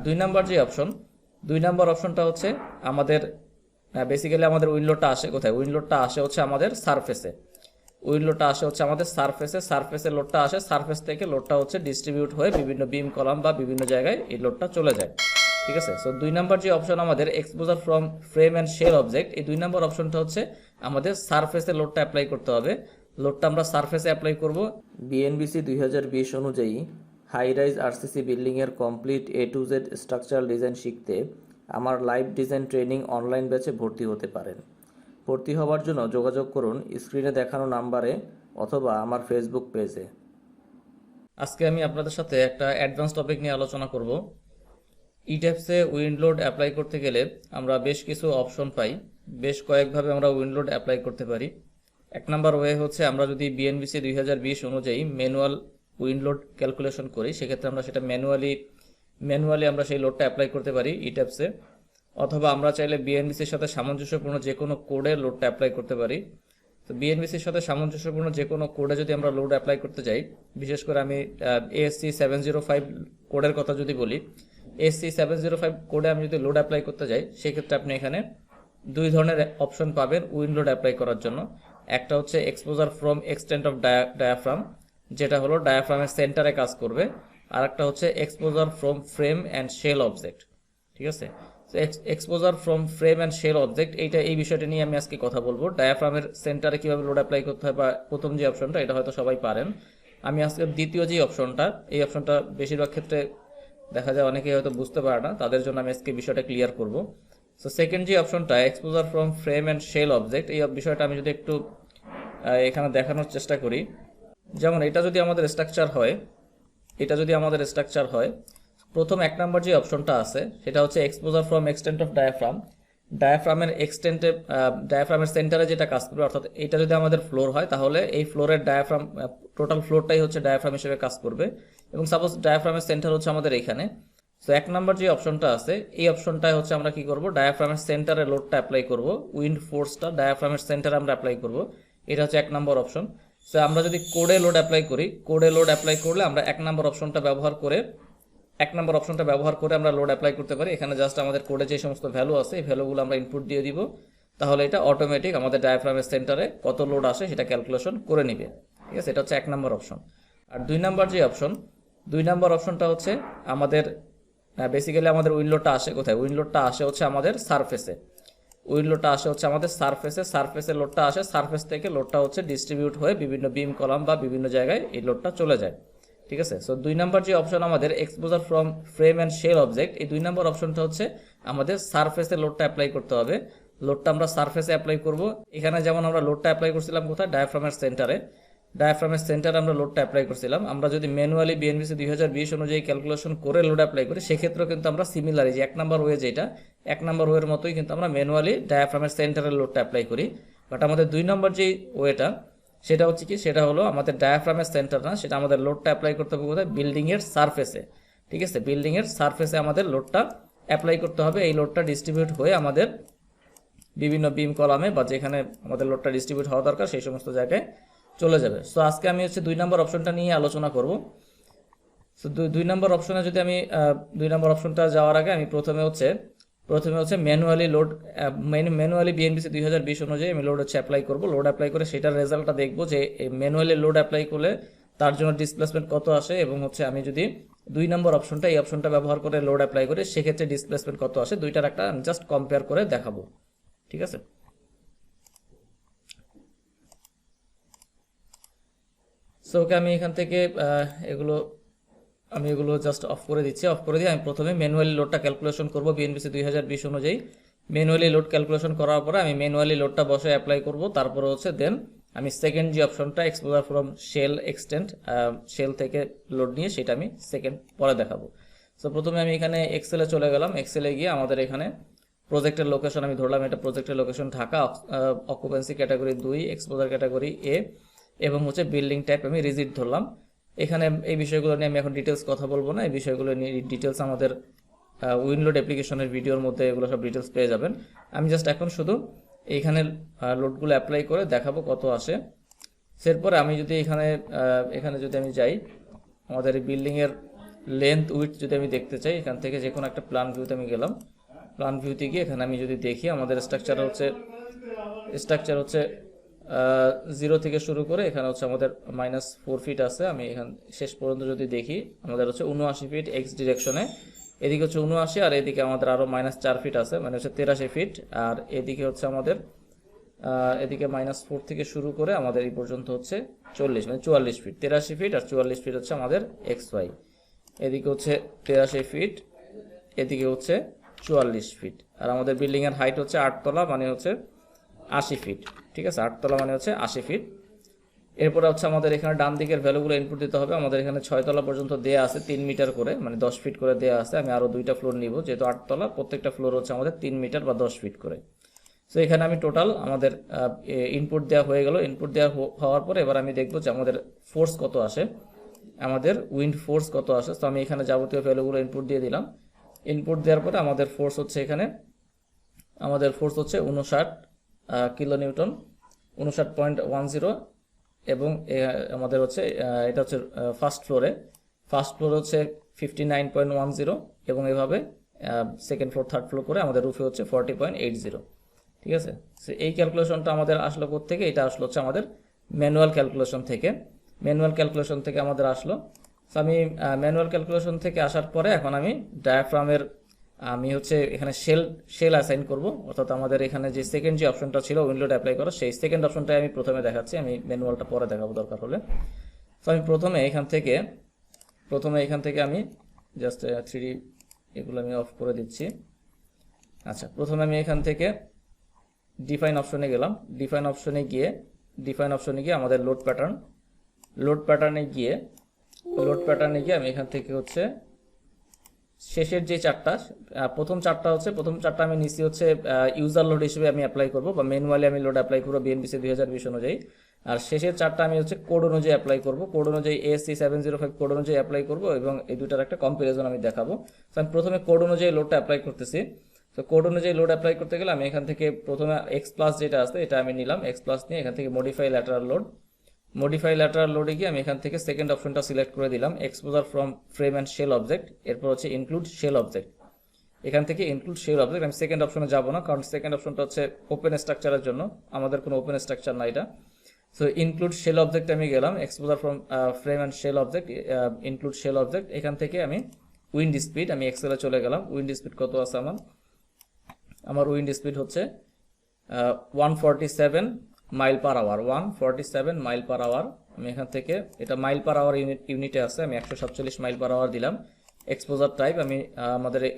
দুই নাম্বার যে অপশন, দুই নাম্বার অপশনটা হচ্ছে আমাদের বেসিক্যালি আমাদের উইন্ডলোডটা আসে কোথায়? উইন্ডলোডটা আসে হচ্ছে আমাদের সারফেসে। উইন্ডলোডটা আসে হচ্ছে আমাদের সারফেসে লোডটা আসে, সারফেস থেকে লোডটা হচ্ছে ডিস্ট্রিবিউট হয়ে বিভিন্ন বিম কলাম বা বিভিন্ন জায়গায় এই লোডটা চলে যায়। ঠিক আছে। সো দুই নাম্বার যে অপশন আমাদের exposure from frame and shell object, এই দুই নাম্বার অপশনটা হচ্ছে আমাদের সারফেসে লোডটা অ্যাপ্লাই করতে হবে। লোডটা আমরা সারফেসে অ্যাপ্লাই করব। বিএনবিসি 2020 অনুযায়ী হাই রাইজ আরসিসি বিল্ডিংয়ের complete A to Z structural design শিখতে আমার লাইভ ডিজাইন ট্রেনিং অনলাইন ব্যাচে ভর্তি হতে পারেন। ভর্তি হওয়ার জন্য যোগাযোগ করুন স্ক্রিনে দেখানো নাম্বারে অথবা আমার ফেসবুক পেজে। আজকে আমি আপনাদের সাথে একটা অ্যাডভান্স টপিক নিয়ে আলোচনা করব। ETABS-এ উইন্ডলোড অ্যাপ্লাই করতে গেলে আমরা বেশ কিছু অপশন পাই, বেশ কয়েকভাবে আমরা উইন্ডলোড অ্যাপ্লাই করতে পারি। এক নাম্বার ওয়ে হচ্ছে আমরা যদি বিএনবিসি 2020 অনুযায়ী ম্যানুয়াল উইন্ডলোড ক্যালকুলেশন করি, সেক্ষেত্রে আমরা সেটা ম্যানুয়ালি আমরা সেই লোডটা অ্যাপ্লাই করতে পারি ETABS-এ। অথবা আমরা চাইলে বিএনবিসির সাথে সামঞ্জস্যপূর্ণ যে কোনো কোডে লোডটা অ্যাপ্লাই করতে পারি। তো বিএনবিসির সাথে সামঞ্জস্যপূর্ণ যে কোনো কোডে যদি আমরা লোড অ্যাপ্লাই করতে যাই, বিশেষ করে আমি ASC 705 কোডের কথা যদি বলি, ASC 705 কোডে আমি যদি লোড অ্যাপ্লাই করতে যাই, সেক্ষেত্রে আপনি এখানে দুই ধরনের অপশন পাবেন উইন্ডলোড অ্যাপ্লাই করার জন্য। একটা হচ্ছে exposure from extent of diaphragm, যেটা হলো ডায়াফ্রামের সেন্টারে কাজ করবে। আর একটা হচ্ছে exposure from frame and shell object. ঠিক আছে। Exposure from frame and shell object, এই বিষয়টা নিয়ে আমি আজকে কথা বলবো। ডায়াফ্রামের সেন্টারে কিভাবে লোড অ্যাপ্লাই করতে হয়, বা প্রথম যে অপশনটা, এটা হয়তো সবাই পারেন। আমি আজকে দ্বিতীয় যে অপশনটা, এই অপশনটা বেশিরভাগ ক্ষেত্রে দেখা যায় অনেকেই হয়তো বুঝতে পারে না, তাদের জন্য আমি আজকে বিষয়টা ক্লিয়ার করব। সো সেকেন্ড যে অপশনটা exposure from frame and shell object, এই বিষয়টা আমি যদি একটু এখানে দেখানোর চেষ্টা করি। যেমন এটা যদি আমাদের স্ট্রাকচার হয়, প্রথম এক নাম্বার যে অপশনটা আছে সেটা হচ্ছে এক্সপোজার ফ্রম এক্সটেন্ট অফ ডায়াফ্রামের সেন্টারে যেটা কাজ করবে। অর্থাৎ এটা যদি আমাদের ফ্লোর হয়, তাহলে এই ফ্লোরের টোটাল ফ্লোরটাই হচ্ছে ডায়াফ্রাম হিসেবে কাজ করবে। এবং সাপোজ ডায়াফ্রামের সেন্টার হচ্ছে আমাদের এখানে। সো এক নাম্বার যে অপশনটা আছে, এই অপশনটায় হচ্ছে আমরা কি করব, ডায়াফ্রামের সেন্টারে লোডটা অ্যাপ্লাই করব। উইন্ড ফোর্সটা ডায়াফ্রামের সেন্টারে আমরা অ্যাপ্লাই করব। এটা হচ্ছে এক নাম্বার অপশন। সো আমরা যদি কোডে লোড অ্যাপ্লাই করি, কোডে লোড অ্যাপ্লাই করলে আমরা এক নাম্বার অপশনটা ব্যবহার করে আমরা লোড অ্যাপ্লাই করতে পারি। এখানে জাস্ট আমাদের কোডে যে সমস্ত ভ্যালু আছে, এই ভ্যালুগুলো আমরা ইনপুট দিয়ে দিব, তাহলে এটা অটোমেটিক আমাদের ডায়াফ্রামের সেন্টারে কত লোড আসে সেটা ক্যালকুলেশন করে নিবে। ঠিক আছে, এটা হচ্ছে এক নাম্বার অপশন। আর দুই নাম্বার অপশনটা হচ্ছে আমাদের বেসিক্যালি আমাদের উইন্ডলোডটা আসে কোথায়? উইন্ডলোডটা আসে হচ্ছে আমাদের সারফেসে। সারফেসে লোডটা আসে, সারফেস থেকে লোডটা হচ্ছে ডিস্ট্রিবিউট হয়ে বিভিন্ন বিম কলাম বা বিভিন্ন জায়গায় এই লোডটা চলে যায়। ঠিক আছে। সো দুই নাম্বার যে অপশন আমাদের exposure from frame and shell object, এই দুই নাম্বার অপশনটা হচ্ছে আমাদের সারফেসে লোডটা অ্যাপ্লাই করতে হবে। লোডটা আমরা সারফেসে অ্যাপ্লাই করব। এখানে যেমন আমরা লোডটা অ্যাপ্লাই করছিলাম কোথায়? ডায়াফ্রামের সেন্টারে আমরা লোডটা অ্যাপ্লাই করছিলাম। আমরা যদি ম্যানুয়ালি বিএনবিসি 2020 অনুযায়ী ক্যালকুলেশন করে লোড অ্যাপ্লাই করি, সেক্ষেত্রেও কিন্তু আমরা সিমিলারই যে এক নাম্বার ওয়ের মতোই কিন্তু আমরা ম্যানুয়ালি ডায়াফ্রামের সেন্টারে লোডটা অ্যাপ্লাই করি। বাট আমাদের দুই নম্বর যে ওয়েটা, সেটা হচ্ছে কি, সেটা হলো আমাদের ডায়াফ্রামের সেন্টার না, সেটা আমাদের লোডটা অ্যাপ্লাই করতে হবে কোথায়? বিল্ডিংয়ের সারফেসে। ঠিক আছে, বিল্ডিংয়ের সারফেসে আমাদের লোডটা অ্যাপ্লাই করতে হবে। এই লোডটা ডিস্ট্রিবিউট হয়ে আমাদের বিভিন্ন বিম কলামে বা যেখানে আমাদের লোডটা ডিস্ট্রিবিউট হওয়া দরকার সেই সমস্ত জায়গায় চলে যাবে। সো আজকে আমি হচ্ছে দুই নাম্বার অপশনটা নিয়ে আলোচনা করব। সো দুই নাম্বার অপশনে যদি আমি দুই নাম্বার অপশনটা যাওয়ার আগে আমি প্রথমে হচ্ছে ম্যানুয়ালি বিএনবিসি 2020 অনুযায়ী আমি লোড হচ্ছে অ্যাপ্লাই করব। লোড অ্যাপ্লাই করে সেটার রেজাল্টটা দেখবো যে ম্যানুয়ালি লোড অ্যাপ্লাই করলে তার জন্য ডিসপ্লেসমেন্ট কত আসে, এবং হচ্ছে আমি যদি দুই নম্বর অপশনটা এই অপশনটা ব্যবহার করে লোড অ্যাপ্লাই করি, সেক্ষেত্রে ডিসপ্লেসমেন্ট কত আসে, দুইটার একটা জাস্ট কম্পেয়ার করে দেখাবো। ঠিক আছে। সো ওকে, আমি এখান থেকে এগুলো জাস্ট অফ করে দিচ্ছি। অফ করে দিয়ে আমি প্রথমে ম্যানুয়ালি লোডটা ক্যালকুলেশন করব বিএনবিসি 2020 অনুযায়ী। ম্যানুয়ালি লোড ক্যালকুলেশন করার পরে আমি ম্যানুয়ালি লোডটা বসে অ্যাপ্লাই করব। তারপরে হচ্ছে দেন আমি সেকেন্ড যে অপশনটা এক্সপোজার ফ্রম শেল থেকে লোড নিয়ে, সেটা আমি সেকেন্ড পরে দেখাবো। সো প্রথমে আমি এখানে এক্সেলে চলে গেলাম। এক্সেলে গিয়ে আমাদের এখানে প্রজেক্টের লোকেশন আমি ধরলাম, এটা প্রজেক্টের location Dhaka, occupancy category 2, exposure category A, এবং হচ্ছে বিল্ডিং টাইপ আমি রিজিট ধরলাম। এখানে এই বিষয়গুলো নিয়ে আমি এখন ডিটেলস কথা বলবো না, এই বিষয়গুলো নিয়ে ডিটেলস আমাদের উইন্ডলোড অ্যাপ্লিকেশনের ভিডিওর মধ্যে এগুলো সব ডিটেলস পেয়ে যাবেন। আমি জাস্ট এখন শুধু এইখানে লোডগুলো অ্যাপ্লাই করে দেখাবো কত আসে। এরপরে আমি যদি এখানে যদি আমি যাই আমাদের এই বিল্ডিংয়ের লেন্থ উইডথ যদি আমি দেখতে চাই, এখান থেকে যে কোনো একটা প্ল্যান ভিউতে আমি গেলাম। প্ল্যান ভিউতে গিয়ে এখানে আমি যদি দেখি আমাদের স্ট্রাকচার হচ্ছে 0 থেকে শুরু করে এখানে হচ্ছে আমাদের -4 ফিট আছে। আমি এখান শেষ পর্যন্ত যদি দেখি আমাদের হচ্ছে 79 ফিট এক্স ডিরেকশনে, এদিকে হচ্ছে 79 আর এদিকে আমাদের আরও -4 ফিট আছে, মানে হচ্ছে 83 ফিট। আর এদিকে হচ্ছে আমাদের এদিকে -4 থেকে শুরু করে আমাদের এই পর্যন্ত হচ্ছে 40, মানে 44 ফিট। 83 ফিট আর 44 ফিট হচ্ছে আমাদের এক্স ওয়াই। এদিকে হচ্ছে 83 ফিট, এদিকে হচ্ছে 44 ফিট। আর আমাদের বিল্ডিংয়ের হাইট হচ্ছে 8 তলা, মানে হচ্ছে 80 ফিট। ঠিক আছে, 8 তলা মানে হচ্ছে 80 ফিট। এরপরে হচ্ছে আমাদের এখানে ডান দিকের ভ্যালুগুলো ইনপুট দিতে হবে। আমাদের এখানে 6 তলা পর্যন্ত দেয়া আছে 3 মিটার করে, মানে 10 ফিট করে দেয়া আছে। আমি আরও 2টা ফ্লোর নিব, যেহেতু 8 তলা, প্রত্যেকটা ফ্লোর হচ্ছে আমাদের 3 মিটার বা 10 ফিট করে। সো এখানে আমি টোটাল আমাদের ইনপুট দেওয়া হয়ে গেল। ইনপুট দেওয়া হওয়ার পরে এবার আমি দেখব যে আমাদের ফোর্স কত আসে, আমাদের উইন্ড ফোর্স কত আসে। তো আমি এখানে যাবতীয় ভ্যালুগুলো ইনপুট দিয়ে দিলাম। ইনপুট দেওয়ার পরে আমাদের ফোর্স হচ্ছে এখানে, আমাদের ফোর্স হচ্ছে 59 কিলো নিউটন, 59.10। এবং আমাদের হচ্ছে এটা হচ্ছে ফার্স্ট ফ্লোরে হচ্ছে 59.10, এবং এভাবে সেকেন্ড ফ্লোর, থার্ড ফ্লোর করে আমাদের রুফে হচ্ছে 40.80। ঠিক আছে, সো এই ক্যালকুলেশনটা আমাদের আসলো থেকে, এটা আসলো হচ্ছে আমাদের ম্যানুয়াল ক্যালকুলেশন থেকে। আমাদের আসলো। সো আমি ম্যানুয়াল ক্যালকুলেশন থেকে আসার পরে এখন আমি ডায়াফ্রামের আমি হচ্ছে এখানে শেল অ্যাসাইন করব। অর্থাৎ আমাদের এখানে যে সেকেন্ড যে অপশনটা ছিল উইন্ডলোড অ্যাপ্লাই করা, সেই সেকেন্ড অপশনটাই আমি প্রথমে দেখাচ্ছি। আমি ম্যানুয়ালটা পরে দেখাবো দরকার হলে। তো আমি প্রথমে এখান থেকে আমি জাস্ট 3D এগুলো আমি অফ করে দিচ্ছি। আচ্ছা, প্রথমে আমি এখান থেকে ডিফাইন অপশনে গেলাম। ডিফাইন অপশনে গিয়ে আমাদের লোড প্যাটার্নে গিয়ে আমি এখান থেকে হচ্ছে শেষের যে চারটা, প্রথম চারটা আমি নিচ্ছি হচ্ছে ইউজার লোড হিসেবে আমি অ্যাপ্লাই করবো, বা ম্যানুয়ালি আমি লোড অ্যাপ্লাই করবো BNBC 2020 অনুযায়ী। আর শেষের চারটা আমি হচ্ছে কোড অনুযায়ী অ্যাপ্লাই করবো, কোড অনুযায়ী ASC 705 কোড অনুযায়ী অ্যাপ্লাই করবো, এবং এই দুটার একটা কম্পারিজন আমি দেখাবো। তো আমি প্রথমে কোড অনুযায়ী লোডটা অ্যাপ্লাই করতেছি। তো কোড অনুযায়ী লোড অ্যাপ্লাই করতে গেলে আমি এখান থেকে প্রথমে এক্স প্লাস যেটা আছে এটা আমি নিলাম। এক্স প্লাস নিয়ে এখান থেকে মডিফাই ল্যাটারাল লোডে গিয়ে আমি এখান থেকে সেকেন্ড অপশনটা সিলেক্ট করে দিলাম, exposure from frame and shell object. এরপর হচ্ছে ইনক্লুড শেল অবজেক্ট। এখান থেকে ইনক্লুড শেল অবজেক্ট, আমি সেকেন্ড অপশনে যাব না, কারণ সেকেন্ড অপশনটা হচ্ছে ওপেন স্ট্রাকচারের জন্য, আমাদের কোনো ওপেন স্ট্রাকচার না এটা। সো ইনক্লুড শেল অবজেক্ট আমি গেলাম, exposure from frame and shell object, include shell object. এখান থেকে আমি উইন্ড স্পিড, আমি এক্সেলে চলে গেলাম। উইন্ড স্পিড কত আছে আমার উইন্ড স্পিড হচ্ছে 147 mile per hour, 147 mile per hour. আমি এখান থেকে, এটা মাইল পার আওয়ার ইউনিটে আছে, আমি 147 মাইল পার আওয়ার দিলাম। এক্সপোজার টাইপ আমি আমাদের